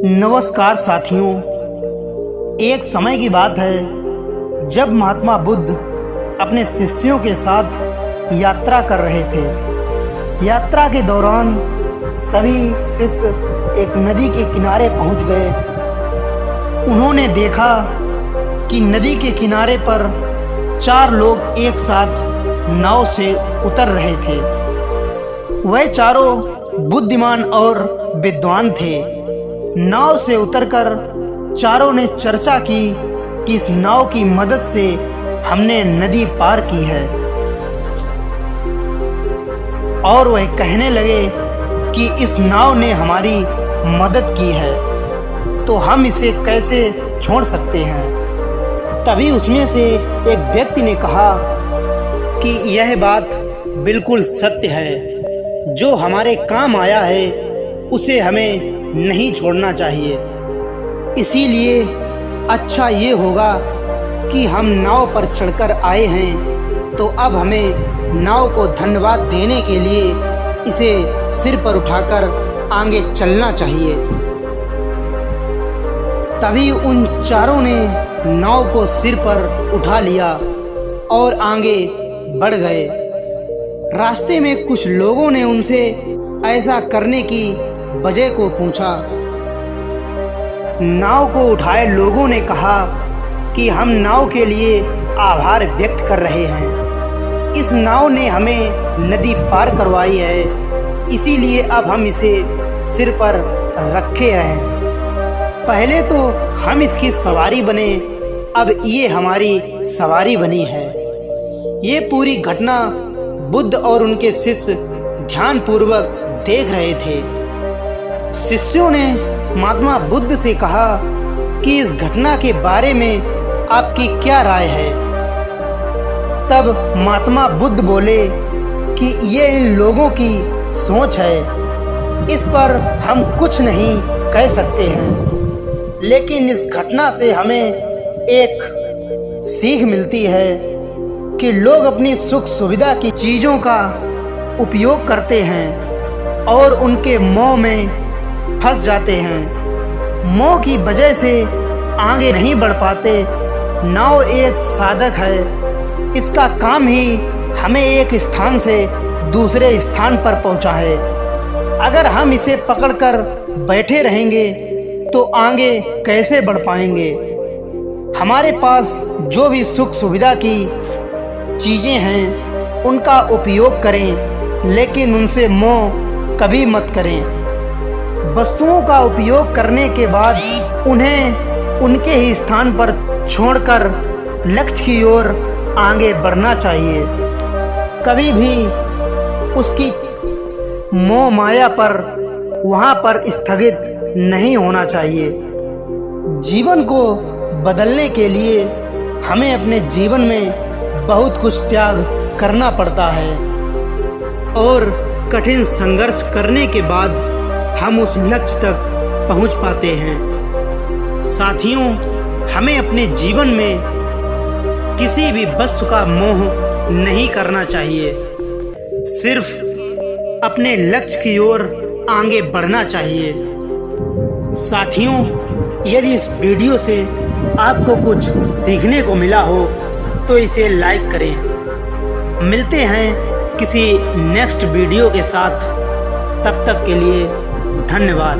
नमस्कार साथियों। एक समय की बात है जब महात्मा बुद्ध अपने शिष्यों के साथ यात्रा कर रहे थे। यात्रा के दौरान सभी शिष्य एक नदी के किनारे पहुंच गए। उन्होंने देखा कि नदी के किनारे पर 4 लोग एक साथ नाव से उतर रहे थे। वह चारों बुद्धिमान और विद्वान थे। नाव से उतरकर चारों ने चर्चा की कि इस नाव की मदद से हमने नदी पार की है, और वह कहने लगे कि इस नाव ने हमारी मदद की है तो हम इसे कैसे छोड़ सकते हैं। तभी उसमें से एक व्यक्ति ने कहा कि यह बात बिल्कुल सत्य है, जो हमारे काम आया है उसे हमें नहीं छोड़ना चाहिए। इसीलिए अच्छा ये होगा कि हम नाव पर चढ़कर आए हैं तो अब हमें नाव को धन्यवाद देने के लिए इसे सिर पर उठाकर आगे चलना चाहिए। तभी उन चारों ने नाव को सिर पर उठा लिया और आगे बढ़ गए। रास्ते में कुछ लोगों ने उनसे ऐसा करने की वजह को पूछा। नाव को उठाए लोगों ने कहा कि हम नाव के लिए आभार व्यक्त कर रहे हैं। इस नाव ने हमें नदी पार करवाई है, इसीलिए अब हम इसे सिर पर रखे रहें। पहले तो हम इसकी सवारी बने, अब ये हमारी सवारी बनी है। ये पूरी घटना बुद्ध और उनके शिष्य ध्यानपूर्वक देख रहे थे। शिष्यों ने महात्मा बुद्ध से कहा कि इस घटना के बारे में आपकी क्या राय है। तब महात्मा बुद्ध बोले कि ये इन लोगों की सोच है, इस पर हम कुछ नहीं कह सकते हैं, लेकिन इस घटना से हमें एक सीख मिलती है कि लोग अपनी सुख सुविधा की चीज़ों का उपयोग करते हैं और उनके मोह में फंस जाते हैं। मोह की वजह से आगे नहीं बढ़ पाते। नाव एक साधक है, इसका काम ही हमें एक स्थान से दूसरे स्थान पर पहुंचाए। अगर हम इसे पकड़कर बैठे रहेंगे तो आगे कैसे बढ़ पाएंगे। हमारे पास जो भी सुख सुविधा की चीज़ें हैं उनका उपयोग करें, लेकिन उनसे मोह कभी मत करें। वस्तुओं का उपयोग करने के बाद उन्हें उनके ही स्थान पर छोड़कर लक्ष्य की ओर आगे बढ़ना चाहिए। कभी भी उसकी मोह माया पर वहाँ पर स्थगित नहीं होना चाहिए। जीवन को बदलने के लिए हमें अपने जीवन में बहुत कुछ त्याग करना पड़ता है, और कठिन संघर्ष करने के बाद हम उस लक्ष्य तक पहुंच पाते हैं। साथियों, हमें अपने जीवन में किसी भी वस्तु का मोह नहीं करना चाहिए, सिर्फ अपने लक्ष्य की ओर आगे बढ़ना चाहिए। साथियों, यदि इस वीडियो से आपको कुछ सीखने को मिला हो तो इसे लाइक करें। मिलते हैं किसी नेक्स्ट वीडियो के साथ, तब तक के लिए धन्यवाद।